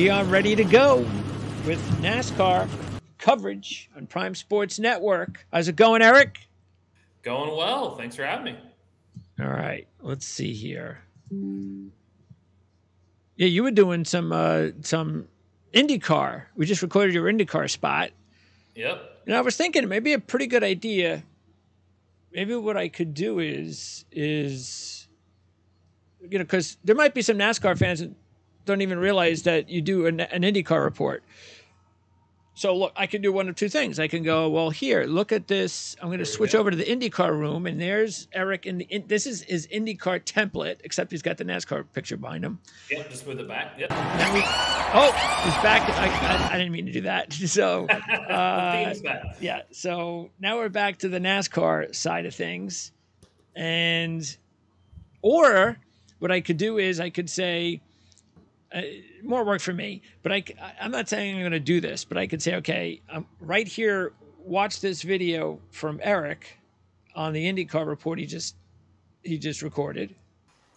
We are ready to go with NASCAR coverage on Prime Sports Network. How's it going, Eric? Going well. Thanks for having me. All right, let's see here. Yeah, you were doing some IndyCar. We just recorded your IndyCar spot. Yep. And I was thinking it may be a pretty good idea. Maybe what I could do is because there might be some NASCAR fans that don't even realize that you do an IndyCar report. So look, I can do one of two things. I can go, well, here, look at this. I'm going to switch over to the IndyCar room, and there's Eric. This is his IndyCar template, except he's got the NASCAR picture behind him. Yep, just move it back. Yep. He's back. I didn't mean to do that. So, yeah. So now we're back to the NASCAR side of things, or what I could do is I could say. More work for me, but I'm not saying I'm going to do this, but I could say, okay, right here, watch this video from Eric on the IndyCar report he just recorded.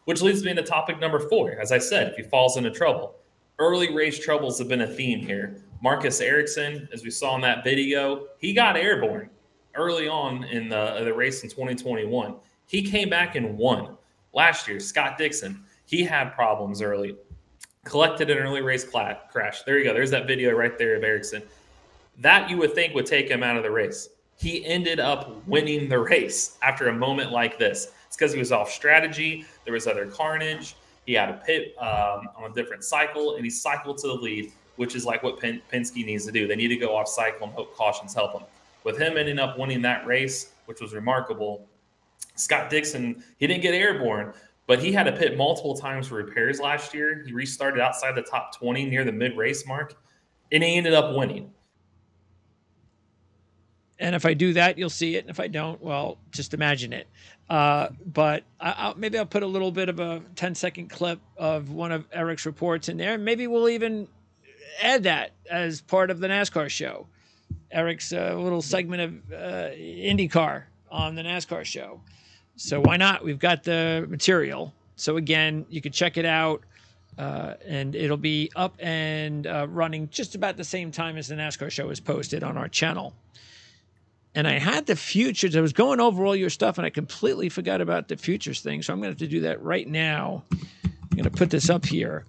Which leads me into topic number 4. As I said, if he falls into trouble, early race troubles have been a theme here. Marcus Ericsson, as we saw in that video, he got airborne early on in the race in 2021. He came back and won. Last year, Scott Dixon, he had problems early. Collected an early race crash. There you go. There's that video right there of Ericsson. That you would think would take him out of the race. He ended up winning the race after a moment like this. It's because he was off strategy. There was other carnage. He had a pit on a different cycle, and he cycled to the lead, which is like what Penske needs to do. They need to go off cycle and hope cautions help him. With him ending up winning that race, which was remarkable, Scott Dixon, he didn't get airborne, but he had to pit multiple times for repairs last year. He restarted outside the top 20 near the mid-race mark, and he ended up winning. And if I do that, you'll see it. And if I don't, well, just imagine it. But maybe I'll put a little bit of a 10-second clip of one of Eric's reports in there. Maybe we'll even add that as part of the NASCAR show. Eric's little segment of IndyCar on the NASCAR show. So why not? We've got the material. So again, you can check it out, and it'll be up and running just about the same time as the NASCAR show is posted on our channel. And I had the futures. I was going over all your stuff, and I completely forgot about the futures thing. So I'm going to have to do that right now. I'm going to put this up here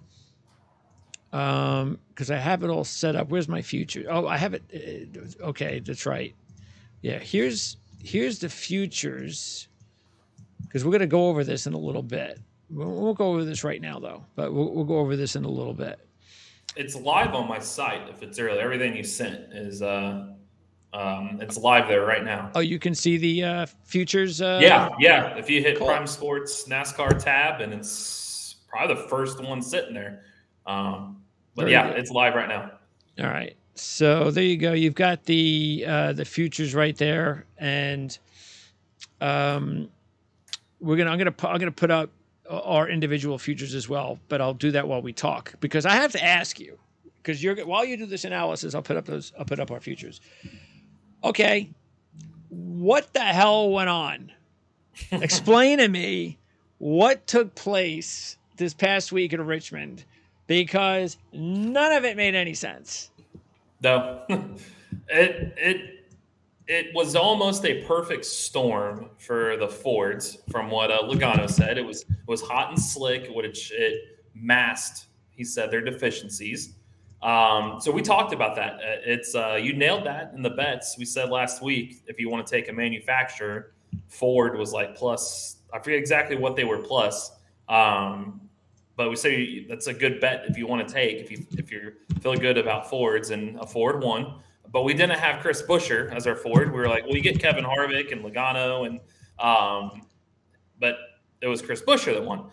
because I have it all set up. Where's my future? Oh, I have it. Okay, that's right. Yeah, here's the futures. Because we're going to go over this in a little bit. We won't go over this right now, though, but we'll go over this in a little bit. It's live on my site. If it's early, everything you sent is it's live there right now. Oh, you can see the futures. Yeah. If you hit Prime Sports NASCAR tab, and it's probably the first one sitting there. But yeah, it's live right now. All right. So there you go. You've got the futures right there, and I'm gonna put up our individual futures as well, but I'll do that while we talk because I have to ask you because while you do this analysis, I'll put up our futures. Okay, what the hell went on? Explain to me what took place this past week in Richmond because none of it made any sense. No, It was almost a perfect storm for the Fords, from what Logano said. It was hot and slick, which it masked, he said, their deficiencies. So we talked about that. It's you nailed that in the bets. We said last week, if you want to take a manufacturer, Ford was like plus. I forget exactly what they were plus, but we say that's a good bet if you want to take if you feel good about Fords, and a Ford won. But we didn't have Chris Buescher as our Ford. We were like, well, you get Kevin Harvick and Logano, and but it was Chris Buescher that won.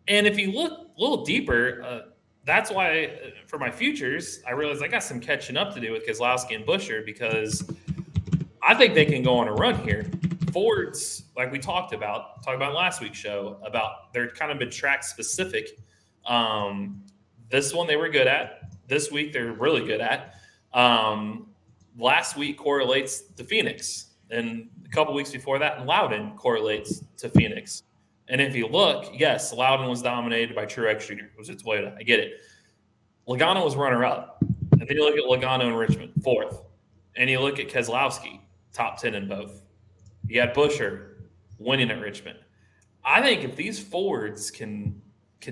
And if you look a little deeper, that's why for my futures, I realized I got some catching up to do with Keselowski and Buescher because I think they can go on a run here. Fords, like we talked about last week's show, about they're kind of been track specific. This one they were good at. This week they're really good at. Last week correlates to Phoenix, and a couple weeks before that, Loudon correlates to Phoenix. And if you look, yes, Loudon was dominated by Truex Jr. It was a Toyota. I get it. Logano was runner-up. And then you look at Logano and Richmond, 4th. And you look at Keselowski, top 10 in both. You had Buescher winning at Richmond. I think if these Fords can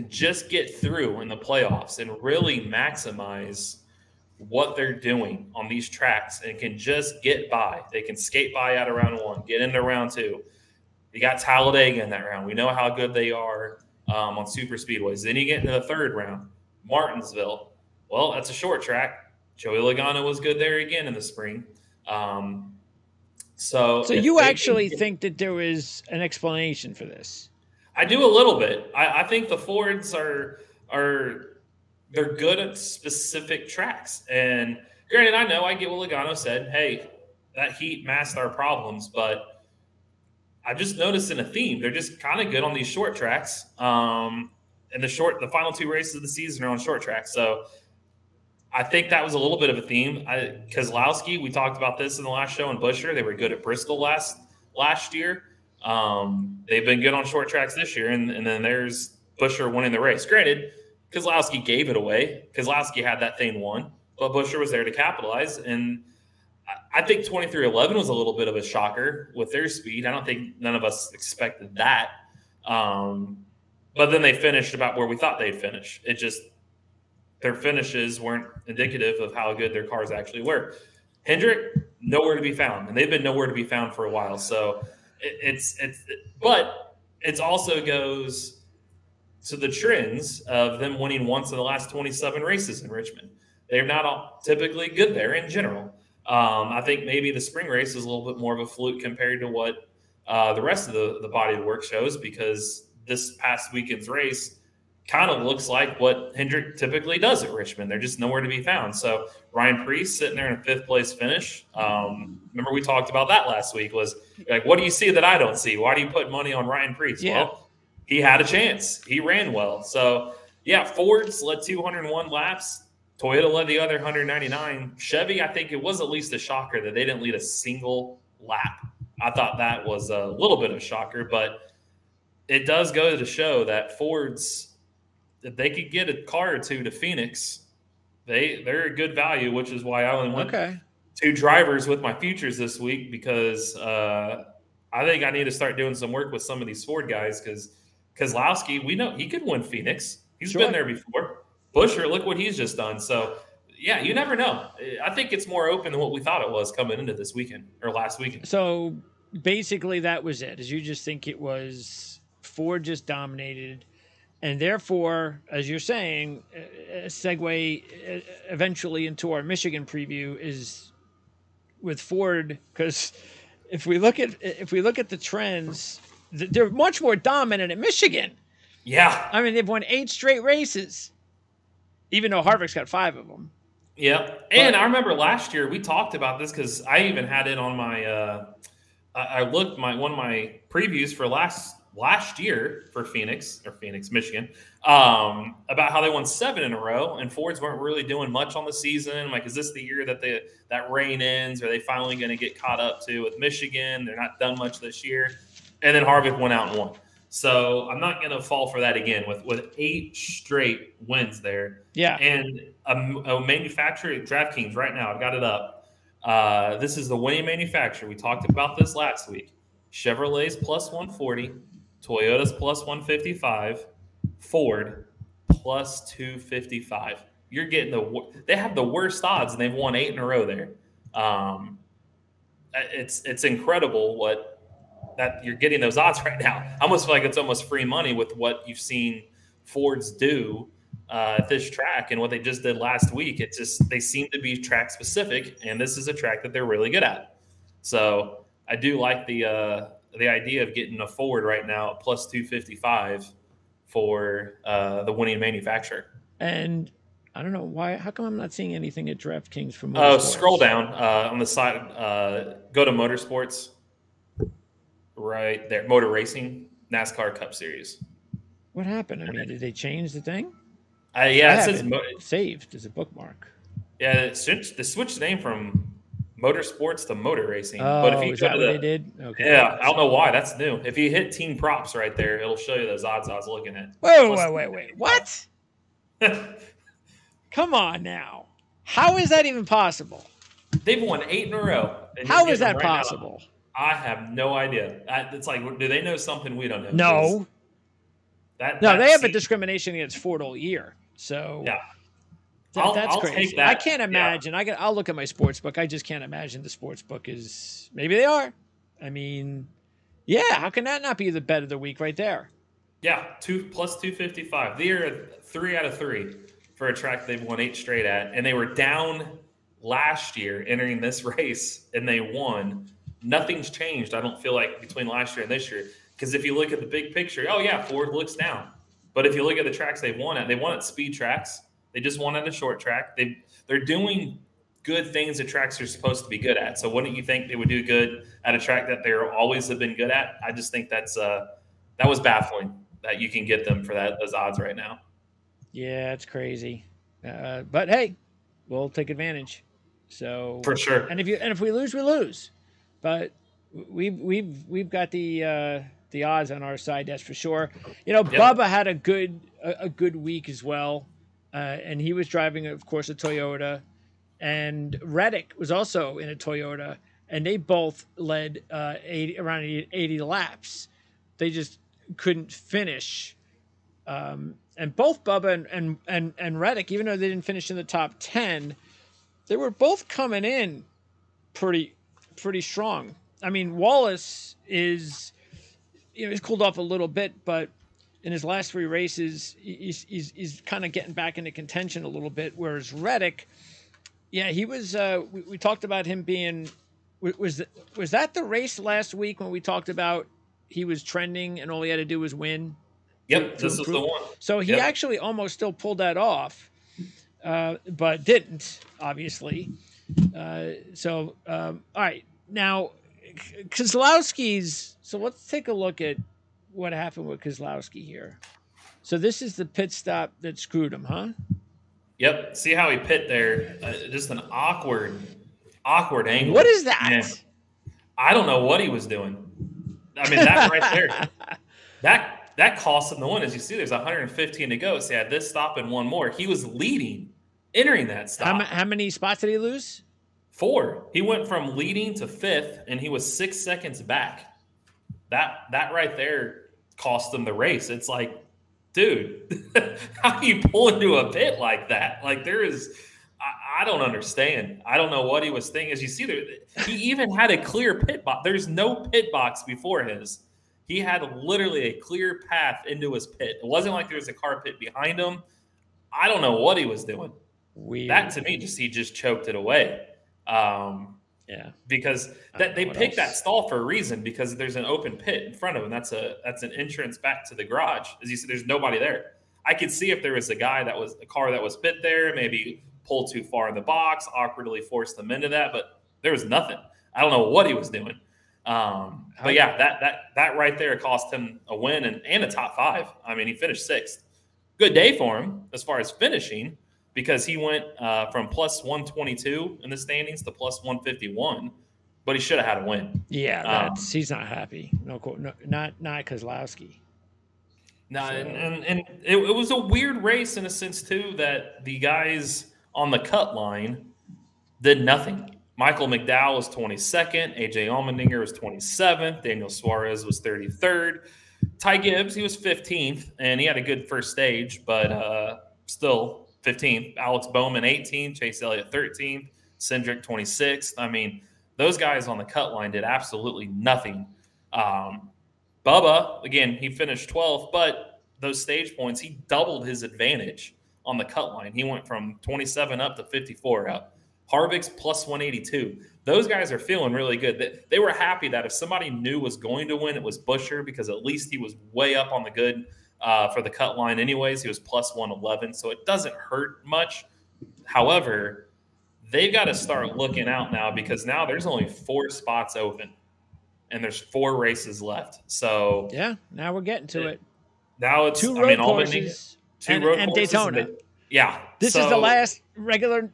just get through in the playoffs and really maximize what they're doing on these tracks and can just get by, they can skate by out of round 1, get into round 2. You got Talladega in that round. We know how good they are on super speedways. Then you get into the 3rd round, Martinsville. Well, that's a short track. Joey Logano was good there again in the spring. So you actually think that there is an explanation for this? I do a little bit. I think the Fords are they're good at specific tracks. And granted, I know I get what Logano said. Hey, that heat masked our problems, but I've just noticed in a theme. They're just kind of good on these short tracks. And the final 2 races of the season are on short tracks. So I think that was a little bit of a theme. Keselowski, we talked about this in the last show, and Buescher, they were good at Bristol last year. They've been good on short tracks this year, and then there's Buescher winning the race. Granted, Keselowski gave it away. Keselowski had that thing won, but Buescher was there to capitalize. And I think 23-11 was a little bit of a shocker with their speed. I don't think none of us expected that. But then they finished about where we thought they'd finish. It just their finishes weren't indicative of how good their cars actually were. Hendrick, nowhere to be found, and they've been nowhere to be found for a while. So but it also goes to the trends of them winning once in the last 27 races in Richmond. They're not all typically good there in general. I think maybe the spring race is a little bit more of a fluke compared to what the rest of the body of work shows, because this past weekend's race kind of looks like what Hendrick typically does at Richmond. They're just nowhere to be found. So Ryan Preece sitting there in a 5th place finish. Remember we talked about that last week, was like, what do you see that I don't see? Why do you put money on Ryan Preece? Yeah. Well, he had a chance. He ran well. So, yeah, Ford's led 201 laps. Toyota led the other 199. Chevy, I think it was at least a shocker that they didn't lead a single lap. I thought that was a little bit of a shocker, but it does go to show that Ford's, if they could get a car or 2 to Phoenix, they're a good value, which is why I only went 2 drivers with my futures this week, because I think I need to start doing some work with some of these Ford guys, because Keselowski, we know he could win Phoenix. He's been there before. Buescher, look what he's just done. So, yeah, you never know. I think it's more open than what we thought it was coming into this weekend or last weekend. So, basically, that was it. Is you just think it was Ford just dominated, and therefore, as you're saying, a segue eventually into our Michigan preview is with Ford, because if we look at the trends, they're much more dominant at Michigan. Yeah, I mean, they've won 8 straight races, even though Harvick's got 5 of them. Yeah, and I remember last year we talked about this, because I even had it on my. I looked one of my previews for last year for Phoenix, Michigan, about how they won 7 in a row, and Fords weren't really doing much on the season. Like, is this the year that that reign ends? Are they finally going to get caught up to with Michigan? They're not done much this year. And then Harvick went out and won. So I'm not going to fall for that again with 8 straight wins there. Yeah. And a manufacturer at DraftKings right now, I've got it up. This is the winning manufacturer. We talked about this last week. Chevrolet's plus 140, Toyota's plus 155, Ford plus 255. You're getting they have the worst odds, and they've won 8 in a row there. It's incredible that you're getting those odds right now. I almost feel like it's almost free money with what you've seen Fords do at this track and what they just did last week. It's just they seem to be track specific, and this is a track that they're really good at. So I do like the idea of getting a Ford right now at plus 255 for the winning manufacturer. And I don't know why. How come I'm not seeing anything at DraftKings for motorsports? Oh, scroll down on the side. Go to motorsports. Right there, motor racing, NASCAR Cup Series. What happened? I mean, did they change the thing? Yeah, it says saved as a bookmark. Yeah, they switched the name from motorsports to motor racing. Oh, but if you is that what they did? Okay. Yeah, I don't know why. That's new. If you hit team props right there, it'll show you those odds I was looking at. Wait. What? Come on now. How is that even possible? They've won 8 in a row. And How is that possible? Now. I have no idea. It's like, do they know something we don't know? No. They have a discrimination against Ford all year. So yeah. That's I'll crazy. take that. I can't imagine. Yeah. I'll look at my sports book. I just can't imagine the sports book is. Maybe they are. I mean, yeah. How can that not be the bet of the week right there? Yeah, plus 255. They are 3 out of 3 for a track they've won 8 straight at, and they were down last year entering this race, and they won. Nothing's changed. I don't feel like between last year and this year, because if you look at the big picture, oh yeah, Ford looks down. But if you look at the tracks they won at speed tracks. They just won at a short track. They're doing good things that tracks are supposed to be good at. So wouldn't you think they would do good at a track that they're always have been good at? I just think that was baffling that you can get them for those odds right now. Yeah, it's crazy. But hey, we'll take advantage. So for sure. And if we lose, we lose. But we've got the odds on our side. That's for sure. Bubba had a good week as well. And he was driving, of course, a Toyota, and Reddick was also in a Toyota, and they both led around 80 laps. They just couldn't finish. And both Bubba and Reddick, even though they didn't finish in the top 10, they were both coming in pretty strong. I mean, Wallace he's cooled off a little bit, but in his last 3 races, he's kind of getting back into contention a little bit. Whereas Reddick, yeah, he was. We talked about him being. Was that the race last week when we talked about he was trending and all he had to do was win? Yep, this is the one. So he actually almost still pulled that off, but didn't, obviously. All right, now Keselowski's. So let's take a look at what happened with Keselowski here. So this is the pit stop that screwed him, huh? Yep. See how he pit there? Just an awkward angle. What is that? Man, I don't know what he was doing. I mean, that right there, that cost him the win. As you see, there's 115 to go. So he had this stop and one more. He was leading, entering that stop. How many spots did he lose? 4. He went from leading to 5th, and he was 6 seconds back. That right there cost him the race. It's like, dude, how do you pull into a pit like that? Like I don't understand. I don't know what he was thinking. As you see there, he even had a clear pit box. There's no pit box before his. He had literally a clear path into his pit. It wasn't like there was a car pit behind him. I don't know what he was doing. Weird. That to me, he just choked it away. Yeah, because they picked that stall for a reason, because there's an open pit in front of him. That's an entrance back to the garage. As you see, there's nobody there. I could see if there was a car that was pit there, maybe pulled too far in the box, awkwardly forced them into that, but there was nothing. I don't know what he was doing. But yeah, that right there cost him a win and a top 5. I mean, he finished 6th. Good day for him as far as finishing, because he went from plus 122 in the standings to plus 151, but he should have had a win. Yeah, he's not happy. No, not Keselowski. No, and it was a weird race in a sense too, that the guys on the cut line did nothing. Michael McDowell was 22nd, AJ Allmendinger was 27th, Daniel Suarez was 33rd, Ty Gibbs, he was 15th, and he had a good first stage, but still 15th. Alex Bowman 18th, Chase Elliott 13th, Cindric 26th. I mean, those guys on the cut line did absolutely nothing. Bubba, again, he finished 12th, but those stage points, he doubled his advantage on the cut line. He went from 27 up to 54 up. Harvick's plus 182. Those guys are feeling really good. They were happy that if somebody knew was going to win, it was Buescher, because at least he was way up on the good for the cut line anyways. He was plus 111, so it doesn't hurt much. However, they've got to start looking out now, because now there's only 4 spots open, and there's 4 races left. So yeah, now we're getting to it. Now it's 2 road courses and courses Daytona. Yeah. This is the last regular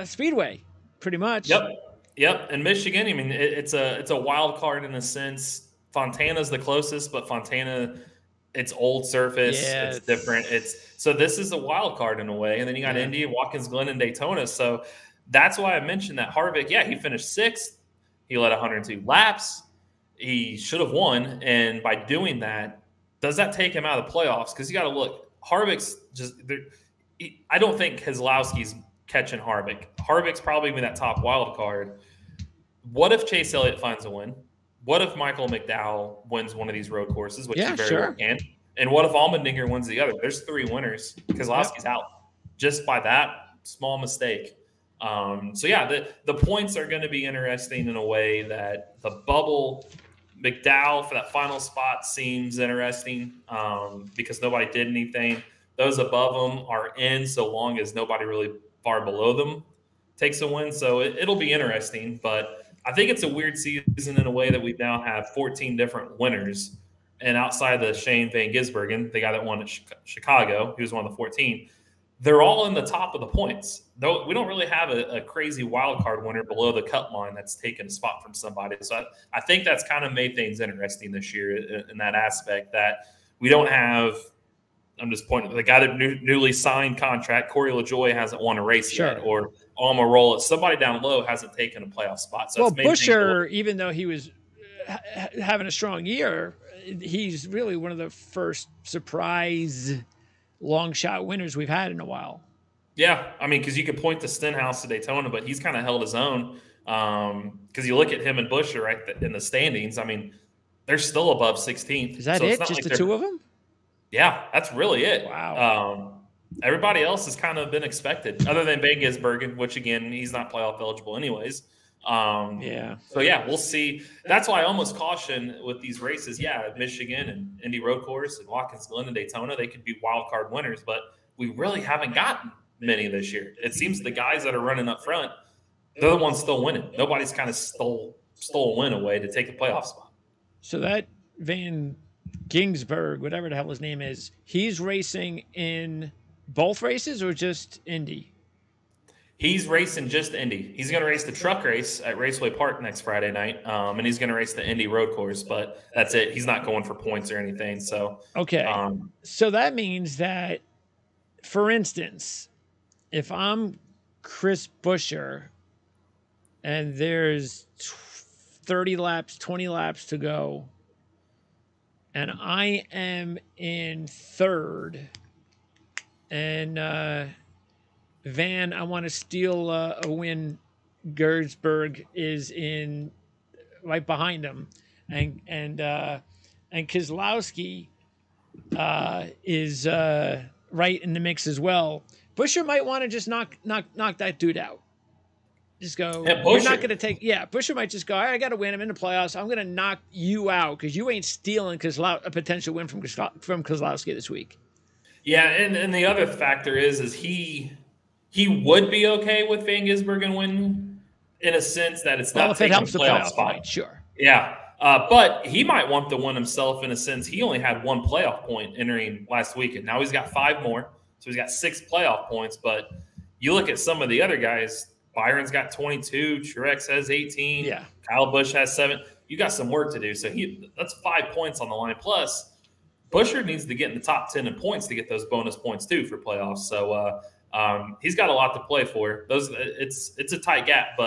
speedway, pretty much. Yep. And Michigan, I mean, it's a wild card in a sense. Fontana's the closest, but Fontana It's old surface. Yeah, It's different. So this is a wild card in a way. And then you got Indy, Watkins Glen, and Daytona. So that's why I mentioned that Harvick, he finished 6th. He led 102 laps. He should have won. And by doing that, does that take him out of the playoffs? Because you got to look. Harvick's just – I don't think Keselowski's catching Harvick. Harvick's probably going to be that top wild card. What if Chase Elliott finds a win? What if Michael McDowell wins one of these road courses, which he very well can? And what if Allmendinger wins the other? There's 3 winners. Keselowski's out just by that small mistake. The points are going to be interesting in a way that the bubble, McDowell for that final spot seems interesting because nobody did anything. Those above them are in so long as nobody really far below them takes a win. So it'll be interesting, but I think it's a weird season in a way that we now have 14 different winners. And outside the Shane Van Gisbergen, the guy that won at Chicago, he was one of the 14, they're all in the top of the points. Though we don't really have a crazy wild card winner below the cut line that's taken a spot from somebody. So I think that's kind of made things interesting this year in that aspect that we don't have – I'm just pointing – the guy that newly signed contract, Corey LaJoie, hasn't won a race yet, or Almirola, somebody down low hasn't taken a playoff spot. So Buescher, even though he was having a strong year, he's really one of the first surprise long shot winners we've had in a while. Yeah, I mean, because you could point to Stenhouse to Daytona, but he's kind of held his own. Because you look at him and Buescher right in the standings. I mean, they're still above 16th. Is that it? Just the 2 of them? Yeah, that's really it. Wow. Everybody else has kind of been expected, other than Van Gisbergen, which again he's not playoff eligible anyways. We'll see. That's why I almost caution with these races. Yeah, Michigan and Indy Road Course and Watkins Glen and Daytona, they could be wild card winners, but we really haven't gotten many this year. It seems the guys that are running up front, they're the ones still winning. Nobody's kind of stole a win away to take the playoff spot. So that Van Ginsberg, whatever the hell his name is, he's racing in both races or just Indy? He's racing just Indy. He's going to race the truck race at Raceway Park next Friday night, and he's going to race the Indy Road Course, but that's it. He's not going for points or anything. So so that means that, for instance, if I'm Chris Buescher and there's 30 laps, 20 laps to go, and I am in 3rd, and Van, I want to steal a win. Gerdsberg is in right behind him, and Keselowski is right in the mix as well. Buescher might want to just knock that dude out. Just go. Yeah, you're not going to take. Yeah, Buescher might just go. I got to win. I'm in the playoffs. I'm going to knock you out because you ain't stealing a potential win from Keselowski this week. Yeah, and the other factor is he would be okay with Van Gisbergen winning in a sense that it's not taking a playoff spot. Point, sure. Yeah, but he might want to win himself in a sense. He only had 1 playoff point entering last weekend. Now he's got 5 more, so he's got 6 playoff points. But you look at some of the other guys. Byron's got 22. Truex has 18. Yeah. Kyle Busch has 7. You got some work to do. So that's 5 points on the line. Plus, Buescher needs to get in the top 10 in points to get those bonus points too for playoffs. So he's got a lot to play for. It's a tight gap,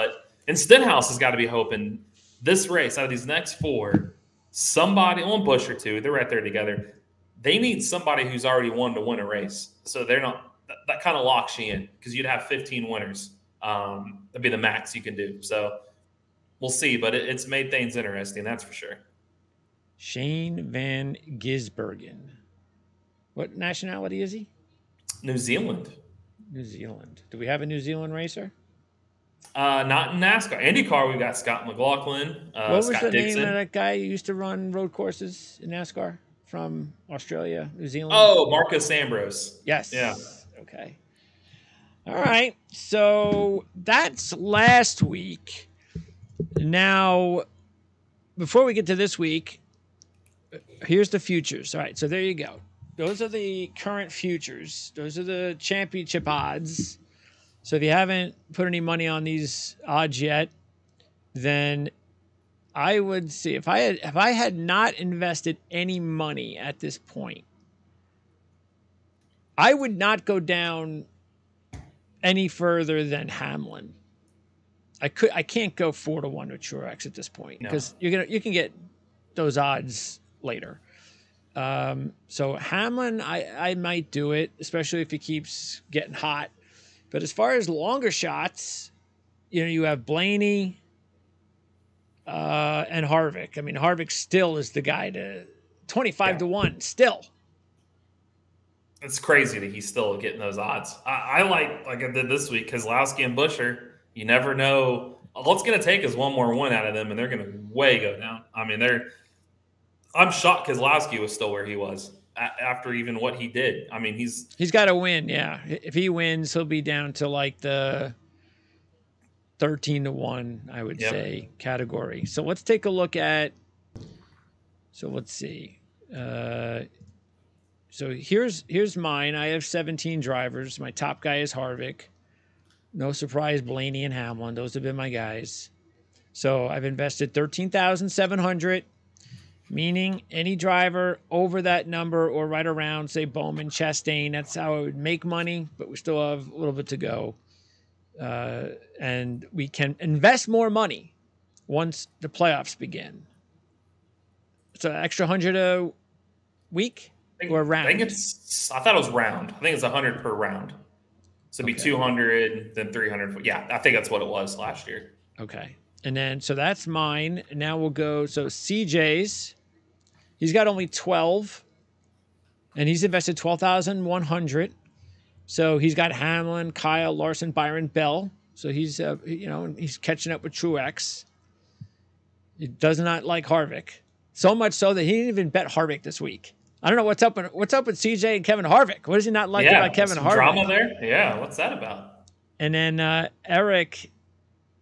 and Stenhouse has got to be hoping this race out of these next 4, somebody on Buescher too. They're right there together. They need somebody who's already won to win a race. So they're not. That kind of locks you in because you'd have 15 winners. That'd be the max you can do. So we'll see, but it's made things interesting. That's for sure. Shane Van Gisbergen. What nationality is he? New Zealand. New Zealand. Do we have a New Zealand racer? Not in NASCAR. IndyCar, we've got Scott McLaughlin. What was Scott the Dixon. name of that guy who used to run road courses in NASCAR from Australia, New Zealand? Oh, Marcos Ambrose. Yes. Yeah. Okay. All right. So that's last week. Now, before we get to this week, here's the futures. All right. So there you go. Those are the current futures. Those are the championship odds. So if you haven't put any money on these odds yet, then I would see if I had not invested any money at this point, I would not go down any further than Hamlin. I can't go 4-1 with Truex at this point because you can get those odds later. So Hamlin, I might do it, especially if he keeps getting hot. But as far as longer shots, you have Blaney and Harvick. I mean, Harvick still is the guy to 25-1 still. It's crazy that he's still getting those odds. I like I did this week, Keselowski and Buescher. You never know. All it's going to take is one more win out of them, and they're going to way go down. I mean, I'm shocked Keselowski was still where he was after even what he did. I mean, he's got to win, yeah. If he wins, he'll be down to like the 13-1, I would say, category. So let's take a look at. So let's see. So here's mine. I have 17 drivers. My top guy is Harvick. No surprise, Blaney and Hamlin. Those have been my guys. So I've invested $13,700, meaning any driver over that number or right around, say Bowman, Chastain. That's how I would make money, but we still have a little bit to go. And we can invest more money once the playoffs begin. So extra 100 a week or round? I thought it was round. I think it's 100 per round. So it'd be 200, then 300. Yeah, I think that's what it was last year. Okay. And then, so that's mine. Now we'll go, so CJ's, he's got only 12, and he's invested 12,100. So he's got Hamlin, Kyle, Larson, Byron, Bell. So he's, he's catching up with Truex. He does not like Harvick. So much so that he didn't even bet Harvick this week. I don't know what's up with CJ and Kevin Harvick. What does he not like about Kevin Harvick? Drama there? Yeah, what's that about? And then Eric,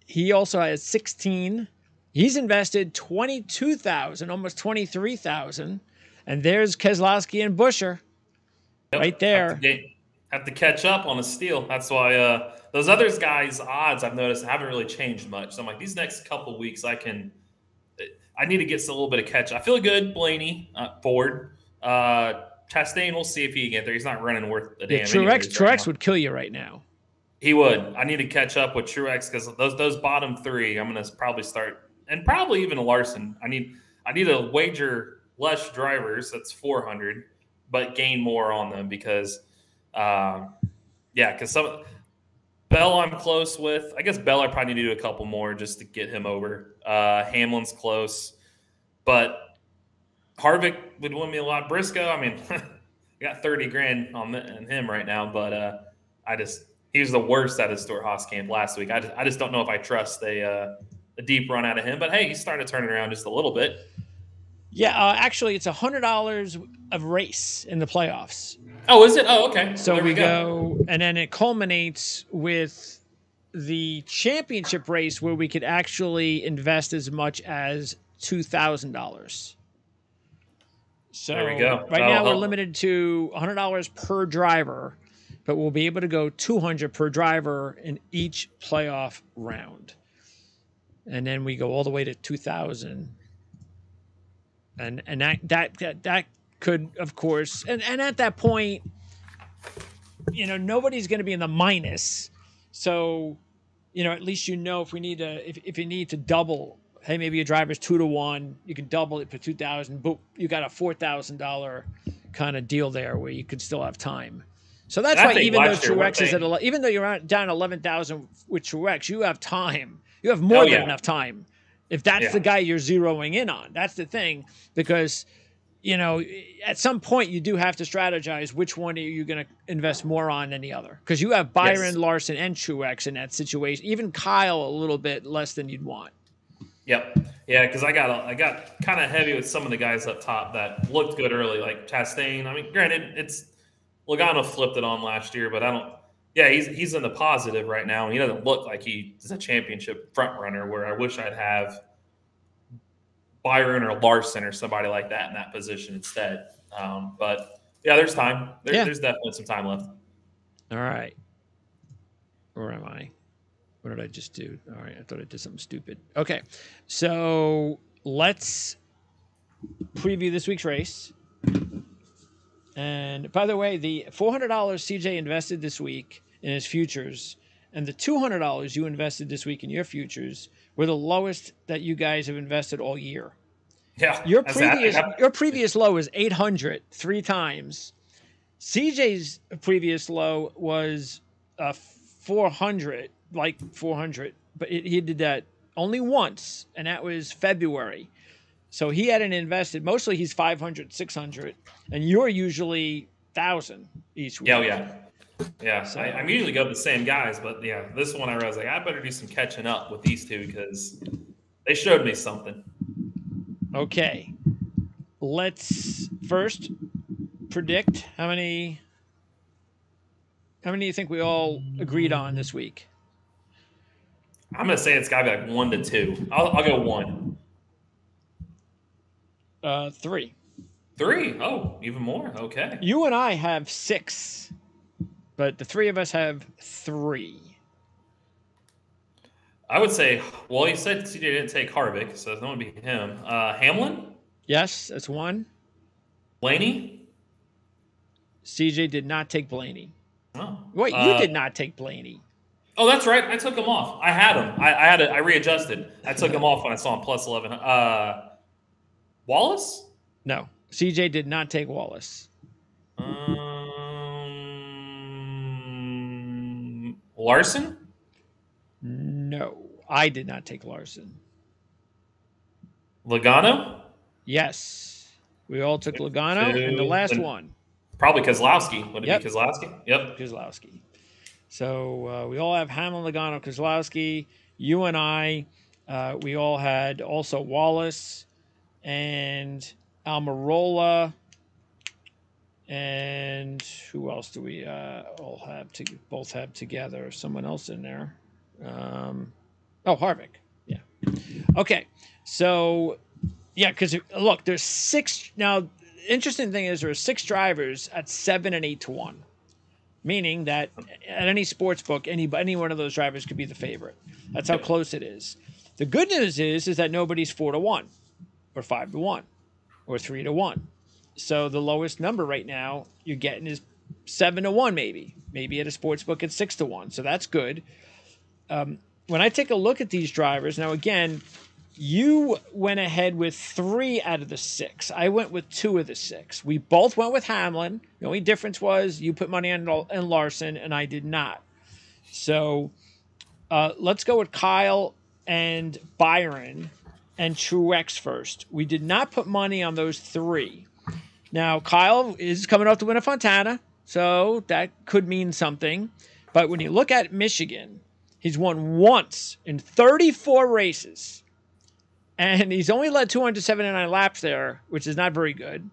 he also has 16. He's invested 22,000, almost 23,000. And there's Keselowski and Buescher right there. Have to catch up on a steal. That's why those other guys' odds I've noticed haven't really changed much. So I'm like, these next couple weeks I need to get a little bit of catch. I feel good, Blaney, Ford. Chastain, we'll see if he can get there. He's not running worth the damn. Truex would kill you right now. He would. I need to catch up with Truex because those bottom three, I'm going to probably start, and probably even Larson. I need to wager less drivers. That's 400, but gain more on them because, because some Bell I'm close with. I guess Bell I probably need to do a couple more just to get him over. Hamlin's close, but Harvick would win me a lot. Briscoe, I mean, I got 30 grand on him right now, but he was the worst at his Stewart Haas camp last week. I just don't know if I trust a deep run out of him. But hey, he's starting to turn it around just a little bit. Yeah, actually, it's $100 of race in the playoffs. Oh, is it? Oh, okay. So we go, and then it culminates with the championship race where we could actually invest as much as $2,000. So there we go. Right now we're limited to $100 per driver, but we'll be able to go $200 per driver in each playoff round. And then we go all the way to 2,000. And that could, of course, and at that point, nobody's going to be in the minus. So, at least if we need to, if you need to double, hey, maybe your driver's 2-1, you can double it for 2,000. But you got a $4,000 kind of deal there where you could still have time. So that's why even though Truex is even though you're down 11,000 with Truex, you have time. You have more than enough time. If that's the guy you're zeroing in on, that's the thing. Because, at some point you do have to strategize which one are you going to invest more on than the other. Because you have Byron, Larson, and Truex in that situation. Even Kyle a little bit less than you'd want. Yep. Yeah, because I got kind of heavy with some of the guys up top that looked good early, like Chastain. I mean, granted, it's Logano flipped it on last year, but I don't. Yeah, he's in the positive right now, and he doesn't look like he's a championship front runner. Where I wish I'd have Byron or Larson or somebody like that in that position instead. But yeah, there's time. There's definitely some time left. All right. Where am I? What did I just do? All right, I thought I did something stupid. Okay, so let's preview this week's race. And by the way, the $400 CJ invested this week in his futures and the $200 you invested this week in your futures were the lowest that you guys have invested all year. Yeah. Your previous low was 800 3 times. CJ's previous low was 400, like 400, but he did that only once, and that was February. So he hadn't invested. Mostly he's 500, 600, and you're usually 1,000 each week. Yeah. So, I'm usually go with the same guys, but yeah, this one I was like, I better do some catching up with these two because they showed me something. Okay. Let's first predict how many do you think we all agreed on this week? I'm going to say it's got to be like 1 to 2. I'll go 1. 3. 3? Oh, even more. Okay. You and I have 6, but the 3 of us have 3. I would say, well, you said CJ didn't take Harvick, so it's going to be him. Hamlin? Yes, that's 1. Blaney? CJ did not take Blaney. Oh. Wait, you did not take Blaney. Oh, that's right. I took him off. I had him. I readjusted. I took him off when I saw him plus 11. Wallace? No. CJ did not take Wallace. Larson? No. I did not take Larson. Logano? Yes. We all took Logano. And the last one. Probably Keselowski. Would it be Keselowski? Yep. Keselowski. So we all have Hamlin, Logano, Keselowski. You and I, we all had also Wallace and Almirola. And who else do we both have together? Someone else in there. Harvick. Yeah. Okay. So, yeah, because look, there's 6 now. Interesting thing is there are 6 drivers at 7 and 8 to 1, meaning that at any sports book, any one of those drivers could be the favorite. That's how close it is. The good news is that nobody's 4 to 1, or 5 to 1, or 3 to 1. So the lowest number right now you're getting is 7 to 1, maybe at a sports book it's 6 to 1. So that's good. When I take a look at these drivers now, again. You went ahead with 3 out of the 6. I went with 2 of the 6. We both went with Hamlin. The only difference was you put money on Larson, and I did not. So let's go with Kyle and Byron and Truex first. We did not put money on those 3. Now, Kyle is coming off to win a Fontana, so that could mean something. But when you look at Michigan, he's won once in 34 races. And he's only led 279 laps there, which is not very good.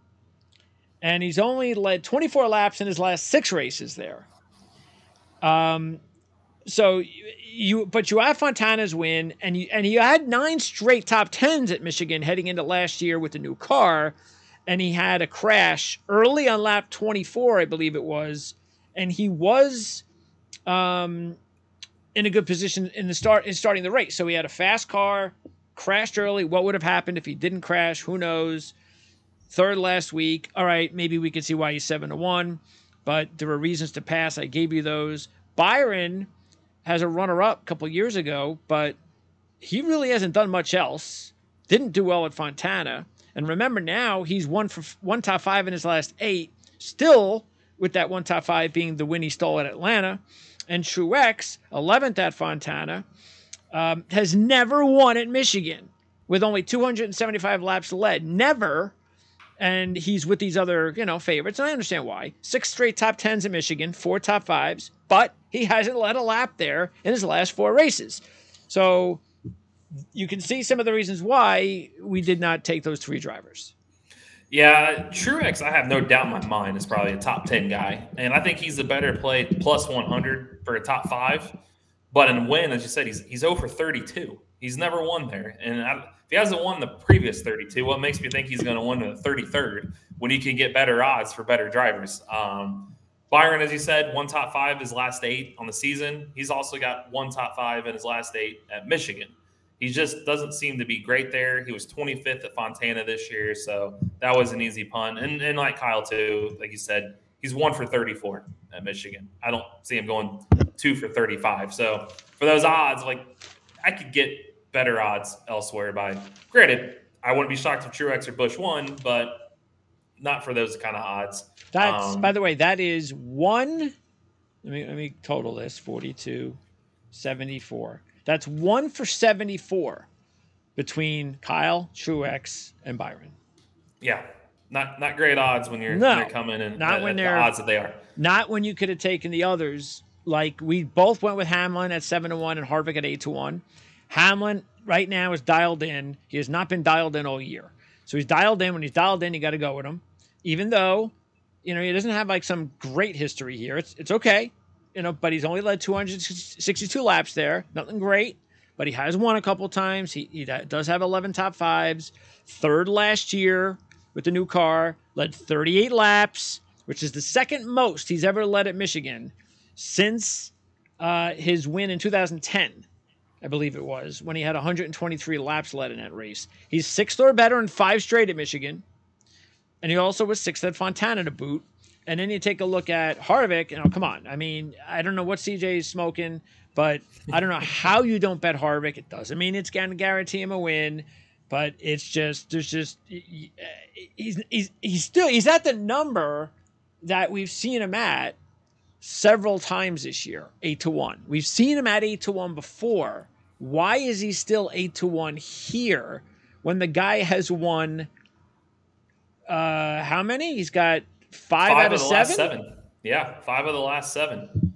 And he's only led 24 laps in his last 6 races there. So you have Fontana's win, and you had 9 straight top 10s at Michigan heading into last year with the new car, and he had a crash early on lap 24, I believe it was, and he was in a good position in starting the race. So he had a fast car. Crashed early. What would have happened if he didn't crash? Who knows? 3rd last week. All right, maybe we can see why he's 7 to 1, but there were reasons to pass. I gave you those. Byron has a runner-up a couple years ago, but he really hasn't done much else. Didn't do well at Fontana. And remember now, he's one top 5 in his last 8, still with that 1 top 5 being the win he stole at Atlanta. And Truex, 11th at Fontana, has never won at Michigan with only 275 laps led. Never. And he's with these other, favorites. And I understand why. 6 straight top 10s at Michigan, 4 top 5s, but he hasn't led a lap there in his last 4 races. So you can see some of the reasons why we did not take those 3 drivers. Yeah, Truex, I have no doubt in my mind, is probably a top 10 guy. And I think he's a better play, plus 100 for a top 5. But in win, as you said, he's 0 for 32. He's never won there. And if he hasn't won the previous 32, what makes me think he's going to win the 33rd when he can get better odds for better drivers? Byron, as you said, one top 5 his last 8 on the season. He's also got one top 5 in his last 8 at Michigan. He just doesn't seem to be great there. He was 25th at Fontana this year, so that was an easy pun. And like Kyle, too, like you said, he's 1 for 34 at Michigan. I don't see him going 2 for 35. So for those odds, like I could get better odds elsewhere by – granted, I wouldn't be shocked if Truex or Busch won, but not for those kind of odds. That's by the way, that is one. Let me total this 42, 74. That's 1 for 74 between Kyle, Truex, and Byron. Yeah, not great odds when they're coming in. Not when they're the odds that they are. Not when you could have taken the others. Like we both went with Hamlin at 7-1 and Harvick at 8-1. Hamlin right now is dialed in. He has not been dialed in all year, so he's dialed in. When he's dialed in, you got to go with him, even though. He doesn't have like some great history here. It's okay, but he's only led 262 laps there. Nothing great, but he has won a couple times. He does have 11 top 5s. Third last year with the new car. Led 38 laps, which is the second most he's ever led at Michigan since his win in 2010, I believe it was, when he had 123 laps led in that race. He's 6th or better in 5 straight at Michigan. And he also was 6th at Fontana to boot. And then you take a look at Harvick, and come on. I mean, I don't know what CJ is smoking, but I don't know how you don't bet Harvick. It doesn't mean it's going to guarantee him a win, but it's just he's at the number that we've seen him at several times this year, 8-1. We've seen him at 8-1 before. Why is he still 8-1 here when the guy has won? How many? He's got 5 out of 7? Yeah, 5 of the last 7.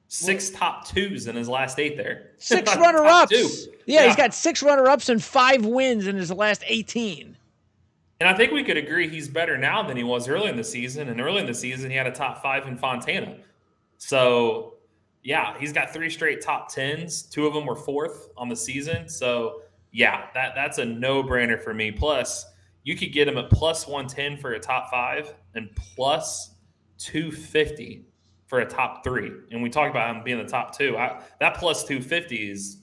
6 top 2s in his last 8 there. 6 runner-ups. Yeah, he's got 6 runner-ups and 5 wins in his last 18. And I think we could agree he's better now than he was early in the season. And early in the season, he had a top 5 in Fontana. So, yeah, he's got 3 straight top 10s. 2 of them were 4th on the season. So, yeah, that's a no-brainer for me. Plus, you could get him at plus 110 for a top 5 and plus 250 for a top 3. And we talked about him being the top 2. That plus 250 is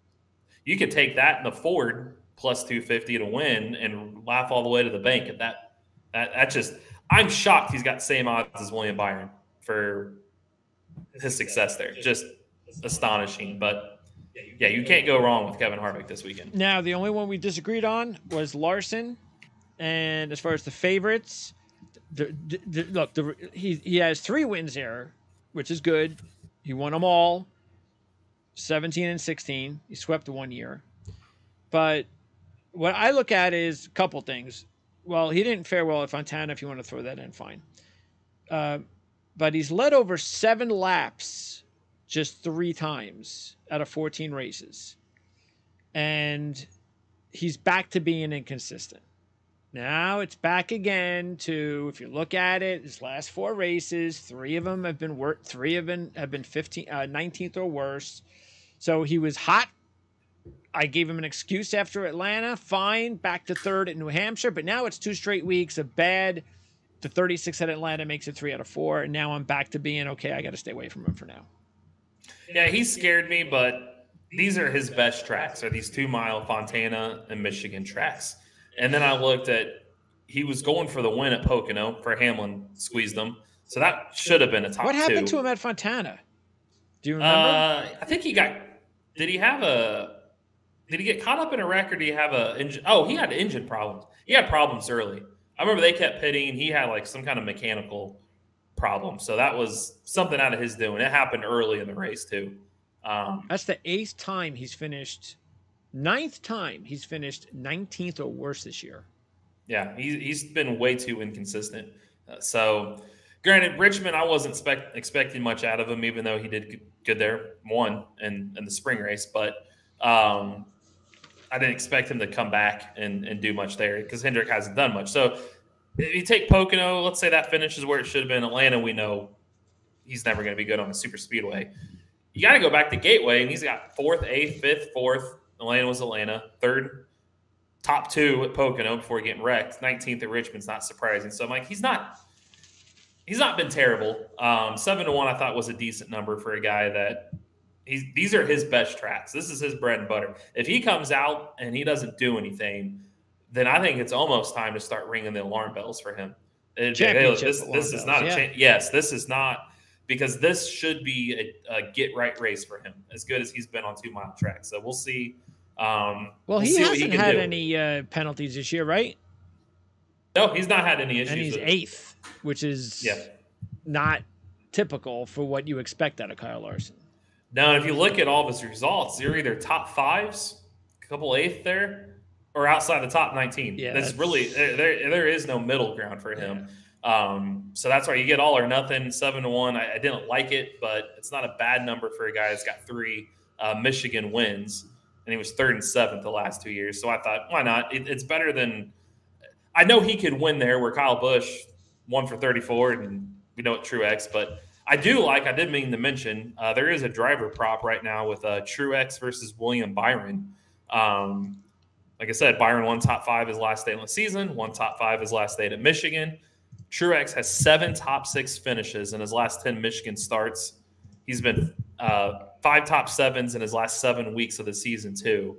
– you could take that in the Ford plus 250 to win and laugh all the way to the bank at that just – I'm shocked he's got the same odds as William Byron for his success there. Just astonishing. But, yeah, you can't go wrong with Kevin Harvick this weekend. Now, the only one we disagreed on was Larson. And as far as the favorites, he has 3 wins here, which is good. He won them all, 17 and 16. He swept 1 year. But what I look at is a couple things. Well, he didn't fare well at Fontana, if you want to throw that in, fine. But he's led over 7 laps just 3 times out of 14 races. And he's back to being inconsistent. Now it's back again to, if you look at it, his last 4 races, 3 of them have been 19th or worse. So he was hot. I gave him an excuse after Atlanta. Fine, back to 3rd at New Hampshire. But now it's 2 straight weeks of bad. The 36 at Atlanta makes it 3 out of 4. And now I'm back to being, okay, I got to stay away from him for now. Yeah, he scared me, but these are his best tracks, are these 2-mile Fontana and Michigan tracks. And then I looked at, he was going for the win at Pocono for Hamlin, squeezed him. So that should have been a top 2. What happened to him at Fontana? Do you remember? I think he get caught up in a wreck or did he have he had engine problems. He had problems early. I remember they kept pitting. He had like some kind of mechanical problem. So that was something out of his doing. It happened early in the race too. That's the 8th time he's finished. 9th time he's finished 19th or worse this year. Yeah, he's been way too inconsistent. So, granted, Richmond, I wasn't expecting much out of him, even though he did good there, won in the spring race. But I didn't expect him to come back and do much there because Hendrick hasn't done much. So, if you take Pocono, let's say that finishes where it should have been. Atlanta, we know he's never going to be good on a super speedway. You got to go back to Gateway, and he's got 4th, 8th, 5th, 4th. Atlanta was Atlanta. 3rd, top 2 at Pocono before getting wrecked. 19th at Richmond's not surprising. So I'm like, he's not He's not been terrible. 7-1, I thought, was a decent number for a guy that these are his best tracks. This is his bread and butter. If he comes out and he doesn't do anything, then I think it's almost time to start ringing the alarm bells for him. This is not a chance. Yes, this is not, because this should be a get right race for him, as good as he's been on 2 mile tracks. So we'll see. He hasn't had any penalties this year, right? No, he's not had any issues. And he's 8th, which is not typical for what you expect out of Kyle Larson. Now, if you look at all of his results, they're either top 5s, a couple 8th there, or outside the top 19. Yeah, that's really there is no middle ground for him. So that's why you get all or nothing. 7-1. I didn't like it, but it's not a bad number for a guy that's got 3 Michigan wins, and he was 3rd and 7th the last 2 years. So I thought, why not? It's better than – I know he could win there where Kyle Busch won for 34, and we know it's Truex. But I did mean to mention, there is a driver prop right now with Truex versus William Byron. Like I said, Byron won top 5 his last day in the season, won top 5 his last day at Michigan. Truex has 7 top 6 finishes in his last 10 Michigan starts. He's been 5 top 7s in his last 7 weeks of the season too.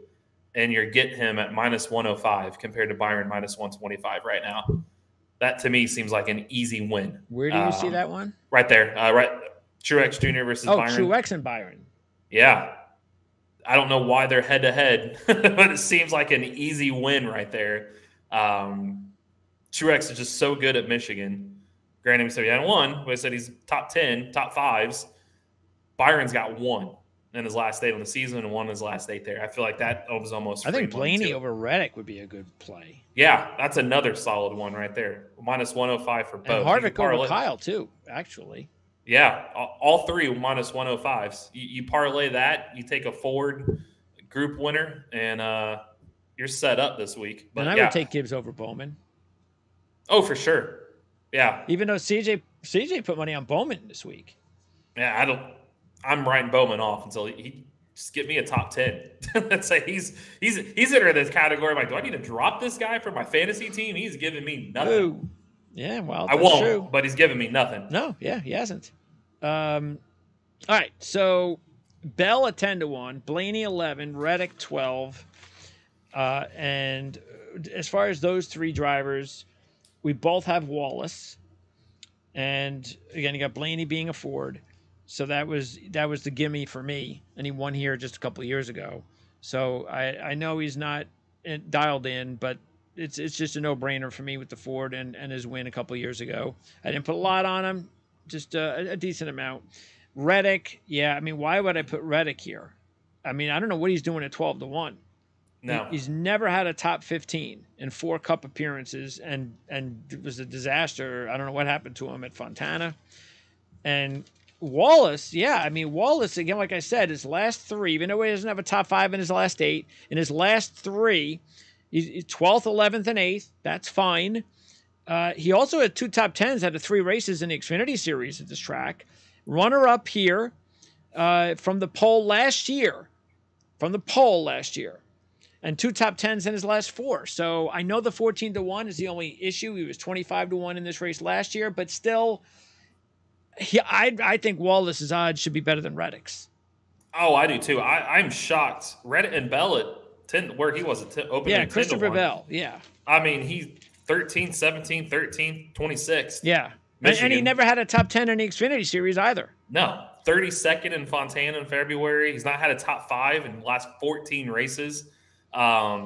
And you're getting him at -105 compared to Byron -125 right now. That to me seems like an easy win. Where do you see that one? Right there. Right. Truex Jr. versus Byron. Oh, Truex and Byron. Yeah. I don't know why they're head-to-head, but it seems like an easy win right there. Truex is just so good at Michigan. Granted, we said he hadn't won, but I said he's top 10, top 5s. Byron's got 1 in his last 8 on the season and 1 in his last 8 there. I feel like that was almost I think Blaney over Reddick would be a good play. Yeah, that's another solid one right there. -105 for both. And Harvick over Kyle, too, actually. Yeah, all 3 -105s. You parlay that, you take a Ford group winner, and you're set up this week. But and I would take Gibbs over Bowman. Oh, for sure. Yeah. Even though CJ put money on Bowman this week. Yeah, I'm writing Bowman off until he just get me a top 10. Let's say he's in this category. I'm like, do I need to drop this guy for my fantasy team? He's giving me nothing. Ooh. Yeah, well, I won't, but he's giving me nothing. No, yeah, he hasn't. All right, so Bell at 10-1, Blaney 11, Reddick 12, and as far as those 3 drivers, we both have Wallace, and again, you got Blaney being a Ford, so that was the gimme for me, and he won here just a couple of years ago. So I know he's not dialed in, but it's just a no-brainer for me with the Ford and his win a couple of years ago. I didn't put a lot on him. Just a decent amount. Reddick, yeah. I mean, why would I put Reddick here? I mean, I don't know what he's doing at 12-1. No, he's never had a top 15 in 4 Cup appearances, and it was a disaster. I don't know what happened to him at Fontana. And Wallace, yeah. I mean, Wallace again, like I said, his last 3, even though he doesn't have a top 5 in his last 8, in his last 3, he's 12th, 11th, and 8th. That's fine. He also had 2 top 10s out of 3 races in the Xfinity Series at this track. Runner-up here from the pole last year. And 2 top 10s in his last 4. So I know the 14-1 is the only issue. He was 25-1 in this race last year, but still, I think Wallace's odds should be better than Reddick's. Oh, I do too. I'm shocked. Reddick and Bell at 10, where he was at opening. Yeah, Christopher Bell. Yeah. I mean, he's 13, 17, 13, 26. Yeah. And he never had a top 10 in the Xfinity Series either. No. 32nd in Fontana in February. He's not had a top 5 in the last 14 races.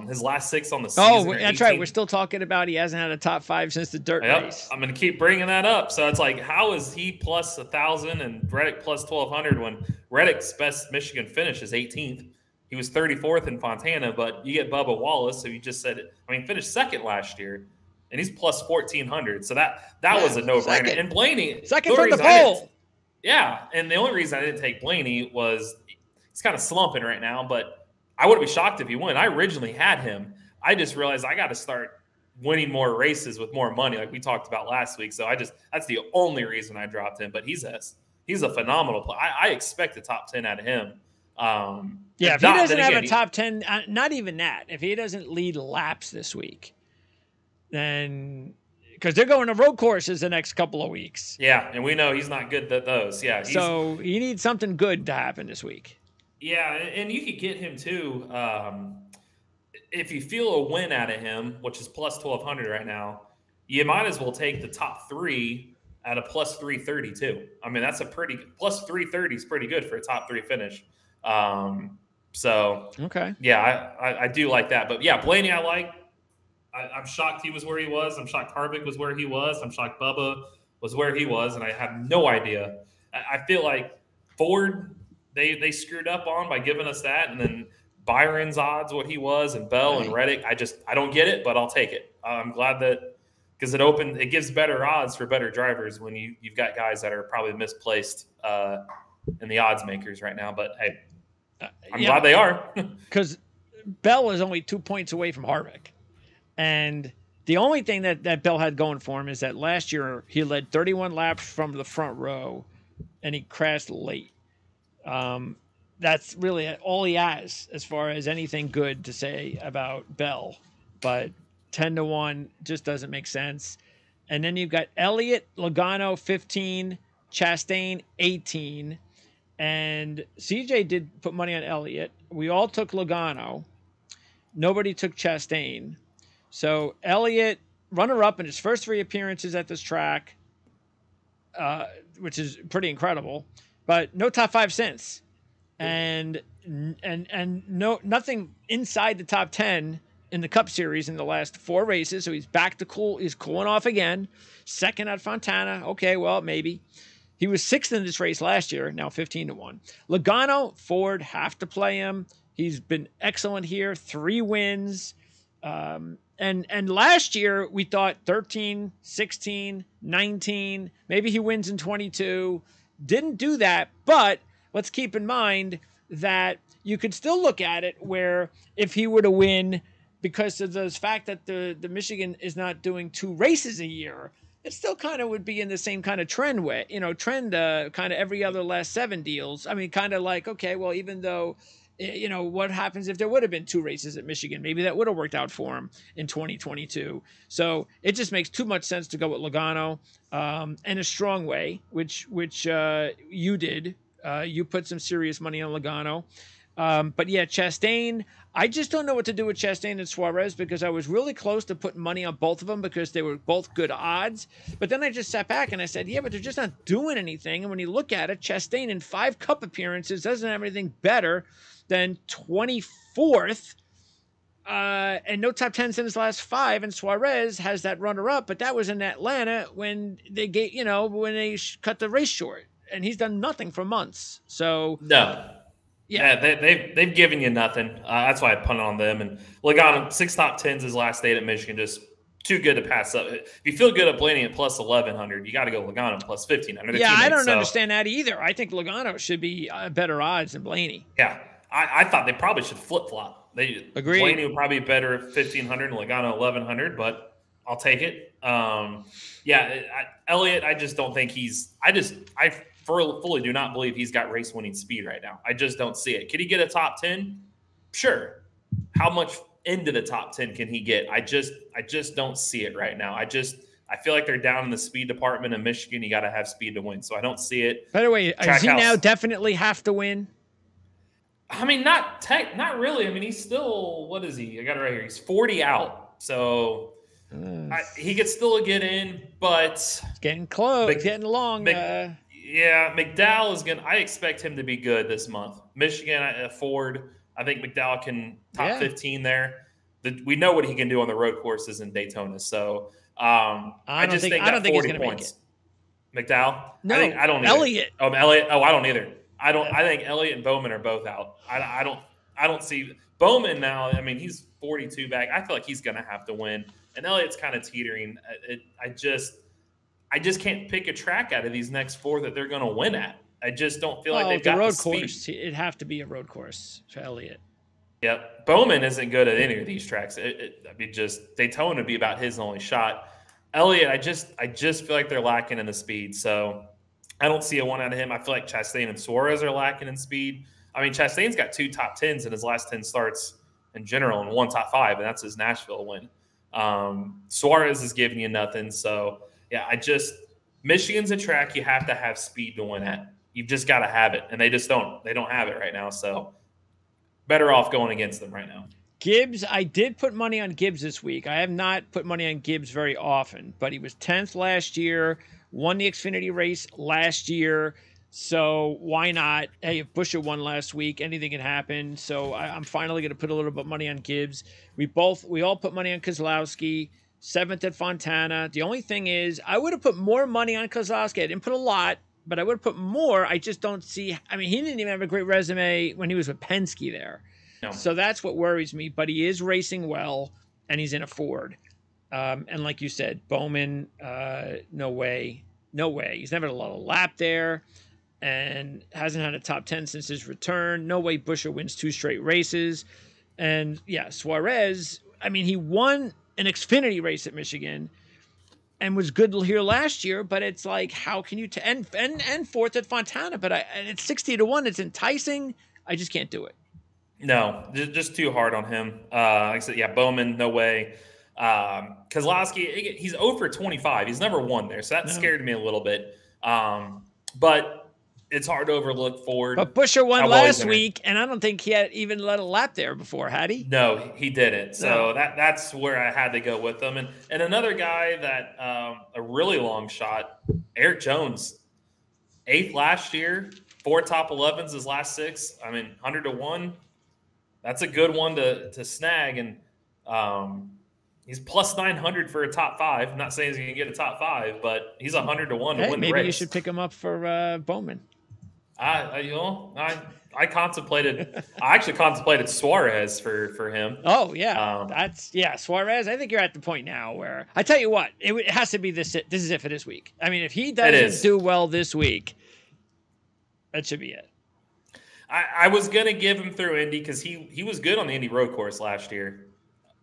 His last 6 on the season. Oh, that's right. We're still talking about he hasn't had a top 5 since the dirt race. I'm going to keep bringing that up. So it's like, how is he plus 1,000 and Reddick plus 1,200 when Reddick's best Michigan finish is 18th? He was 34th in Fontana, but you get Bubba Wallace, who you just said, finished 2nd last year, and he's plus 1,400. So that was a no-brainer. And Blaney, second from the pole. Yeah, and the only reason I didn't take Blaney was he's kind of slumping right now, but I wouldn't be shocked if he won. I originally had him. I just realized I got to start winning more races with more money, like we talked about last week. So that's the only reason I dropped him. But he's a phenomenal player. I expect a top 10 out of him. Yeah, if he doesn't have a top 10, not even that. If he doesn't lead laps this week, then because they're going to road courses the next couple of weeks. Yeah, and we know he's not good at those. Yeah, So he needs something good to happen this week. Yeah, and you could get him too. If you feel a win out of him, which is plus 1,200 right now, you might as well take the top 3 at a plus 330 too. I mean, that's a pretty plus 330 is pretty good for a top 3 finish. So okay, yeah, I do like that. But yeah, Blaney, I'm shocked he was where he was. I'm shocked Harvick was where he was. I'm shocked Bubba was where he was, and I have no idea. I feel like Ford they screwed up on by giving us that, and then Byron's odds what he was, and Bell and Reddick. I don't get it, but I'll take it. I'm glad that because it gives better odds for better drivers when you've got guys that are probably misplaced in the odds makers right now. But hey, I'm glad they are because Bell is only 2 points away from Harvick. And the only thing that Bell had going for him is that last year he led 31 laps from the front row and he crashed late. That's really all he has as far as anything good to say about Bell. But 10-1 just doesn't make sense. And then you've got Elliott, Logano 15, Chastain 18. And CJ did put money on Elliott. We all took Logano. Nobody took Chastain. So Elliott, runner-up in his first 3 appearances at this track, which is pretty incredible, but no top 5 since, and nothing inside the top 10 in the Cup Series in the last 4 races. So he's back to cool. He's cooling off again. Second at Fontana. Okay, well maybe. He was 6th in this race last year. Now 15-1. Logano, Ford have to play him. He's been excellent here. 3 wins. And last year we thought 13, 16, 19, maybe he wins in 22. Didn't do that, but let's keep in mind that you could still look at it where if he were to win because of the fact that the Michigan is not doing 2 races a year, it still kind of would be in the same kind of trend way, kind of every other last 7 deals. I mean, kind of like, okay, well, even though what happens if there would have been 2 races at Michigan? Maybe that would have worked out for him in 2022. So it just makes too much sense to go with Logano in a strong way, which you did. You put some serious money on Logano. But yeah, Chastain, I just don't know what to do with Chastain and Suarez because I was really close to putting money on both of them because they were both good odds. But then I just sat back and I said, yeah, but they're just not doing anything. And when you look at it, Chastain in 5 Cup appearances doesn't have anything better than 24th, and no top 10s in his last 5. And Suarez has that runner-up, but that was in Atlanta when they cut the race short, and he's done nothing for months. So no, yeah, they've given you nothing. That's why I punted on them. And Logano 6 top 10s his last 8 at Michigan, just too good to pass up. If you feel good at Blaney at plus 1,100, you got to go Logano plus 1,500. Yeah, I don't understand that either. I think Logano should be better odds than Blaney. Yeah. I thought they probably should flip-flop. Agreed. Blaney would probably be better at 1,500 and Logano 1,100, but I'll take it. Elliott, I just don't think I fully do not believe he's got race-winning speed right now. I just don't see it. Could he get a top 10? Sure. How much into the top 10 can he get? I just don't see it right now. I feel like they're down in the speed department in Michigan. You got to have speed to win, so I don't see it. By the way, does he now definitely have to win? I mean, not really. I mean, he's still, what is he? I got it right here. He's 40 out. So he could still get in, but it's getting close, getting long. McDowell is I expect him to be good this month. Michigan, Ford, I think McDowell can top 15 there. We know what he can do on the road courses in Daytona. So I don't think he's going to make it. McDowell? No, I don't Elliott. Elliott. Oh, I don't either. I think Elliott and Bowman are both out. I don't see Bowman now. I mean, he's 42 back. I feel like he's going to have to win. And Elliott's kind of teetering. I just can't pick a track out of these next 4 that they're going to win at. I just don't feel like they've got the speed. Course. It'd have to be a road course for Elliott. Yep. Bowman isn't good at any of these tracks. Just Daytona would be about his only shot. Elliott, I just feel like they're lacking in the speed. So I don't see a 1 out of him. I feel like Chastain and Suarez are lacking in speed. I mean, Chastain's got 2 top 10s in his last 10 starts in general and 1 top 5, and that's his Nashville win. Suarez is giving you nothing. So, yeah, Michigan's a track you have to have speed to win at. You've just got to have it, and they just don't. They don't have it right now. So, better off going against them right now. Gibbs, I did put money on Gibbs this week. I have not put money on Gibbs very often, but he was 10th last year, won the Xfinity race last year. So why not? Hey, if Buescher won last week, anything can happen. So I'm finally going to put a little bit of money on Gibbs. We all put money on Keselowski, 7th at Fontana. The only thing is, I would have put more money on Keselowski. I didn't put a lot, but I would have put more. I just don't see. I mean, he didn't even have a great resume when he was with Penske there. No. So that's what worries me. But he is racing well, and he's in a Ford. And like you said, Bowman, no way. He's never had a lot of lap there. And hasn't had a top 10 since his return. No way Buescher wins 2 straight races. And, yeah, Suarez, I mean, he won an Xfinity race at Michigan and was good here last year, but it's like, how can you and 4th at Fontana, but and it's 60-1. It's enticing. I just can't do it. No, just too hard on him. Like I said, yeah, Bowman, no way. Keselowski, he's 0 for 25. He's never won there, so that scared me a little bit. But it's hard to overlook Ford. But Buescher won last week, and I don't think he had even led a lap there before, had he? No, he didn't. So that's where I had to go with him. And another guy that a really long shot, Eric Jones, 8th last year, 4 top 11s his last 6. I mean, 100-1. That's a good one to snag. And he's plus 900 for a top 5. I'm not saying he's going to get a top 5, but he's 100-1 to win the race. Maybe you should pick him up for Bowman. I contemplated. I actually contemplated Suarez for him. Oh yeah, Suarez. I think you're at the point now where I tell you what, it has to be this. This is it for this week. I mean, if he doesn't do well this week, that should be it. I was gonna give him through Indy because he was good on the Indy road course last year.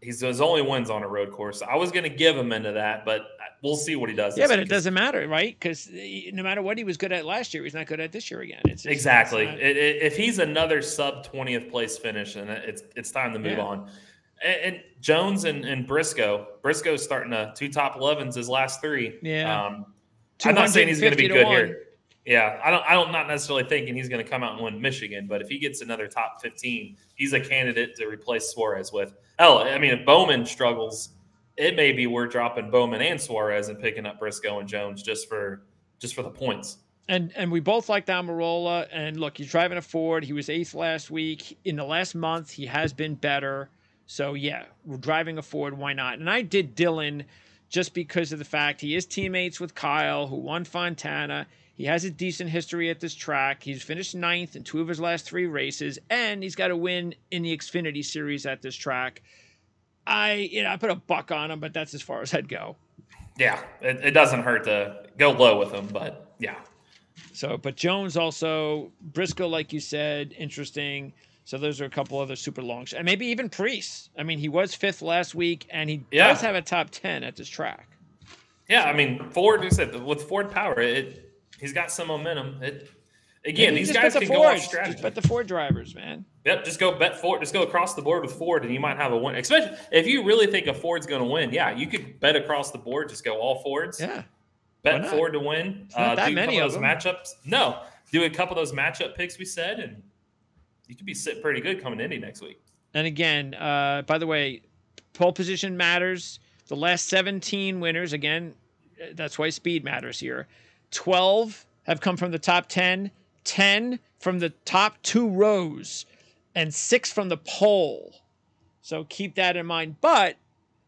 His only wins on a road course. I was gonna give him into that, but we'll see what he does. Yeah, but it doesn't matter, right? Because no matter what he was good at last year, he's not good at this year again. It's just, exactly. If he's another sub 20th place finish, then it's time to move on. And Jones and Briscoe's starting to 2 top 11s his last 3. Yeah. I'm not saying he's going to be good here. Yeah, I'm not necessarily thinking he's going to come out and win Michigan, but if he gets another top 15, he's a candidate to replace Suarez with. Hell, I mean, if Bowman struggles, it may be we're dropping Bowman and Suarez and picking up Briscoe and Jones just for the points. And we both like Almirola. And look, he's driving a Ford. He was 8th last week. In the last month, he has been better. So yeah, we're driving a Ford. Why not? And I did Dillon just because of the fact he is teammates with Kyle, who won Fontana. He has a decent history at this track. He's finished 9th in 2 of his last 3 races, and he's got a win in the Xfinity Series at this track. I put $1 on him, but that's as far as I'd go. Yeah, it doesn't hurt to go low with him, but yeah. So, but Jones also, Briscoe, like you said, interesting. So those are a couple other super longs, and maybe even Preece. I mean, he was 5th last week, and he does have a top 10 at this track. Yeah, I mean, Ford, like I said, with Ford power, he's got some momentum. Again, these guys can go off strategy. Just bet the Ford drivers, man. Yep, just go bet Ford. Just go across the board with Ford, and you might have a win. Especially if you really think a Ford's going to win. Yeah, you could bet across the board. Just go all Fords. Yeah. Bet Ford to win. Not that many of those matchups. No, do a couple of those matchup picks we said, and you could be sitting pretty good coming into next week. And again, by the way, pole position matters. The last 17 winners, again, that's why speed matters here. 12 have come from the top 10, 10 from the top 2 rows, and 6 from the pole. So keep that in mind. But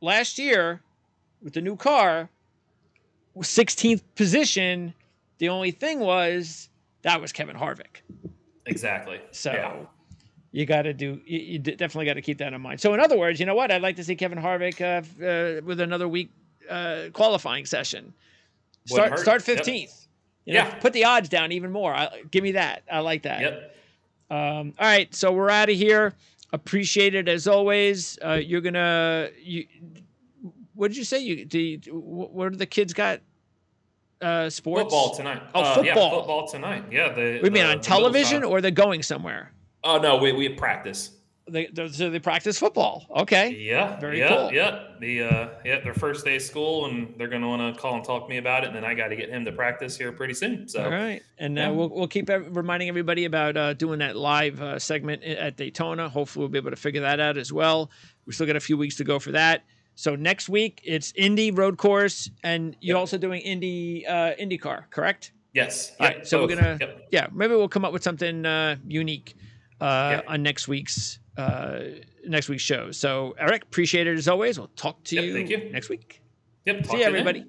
last year, with the new car, 16th position, the only thing was that was Kevin Harvick. Exactly. So you got to you definitely got to keep that in mind. So in other words, you know what? I'd like to see Kevin Harvick with another week qualifying session. Start 15th. Yep. You know, put the odds down even more. Give me that. I like that. Yep. All right, so we're out of here. Appreciate it as always. What did you say? What do the kids got? Sports? Football tonight. Football. Yeah, football tonight. Yeah. We mean on television or they're going somewhere? Oh no, we practice. they practice football. Okay. Very cool. Yeah. Their first day of school, and they're going to want to call and talk to me about it. And then I got to get him to practice here pretty soon. So, all right. And yeah. we'll keep reminding everybody about doing that live segment at Daytona. Hopefully we'll be able to figure that out as well. We still got a few weeks to go for that. So next week it's Indy road course, and you're also doing IndyCar, correct? Yes. All right. So we're gonna, maybe we'll come up with something unique on next week's show. So Eric, appreciate it as always. We'll talk to you thank you next week. Yep. See you, everybody.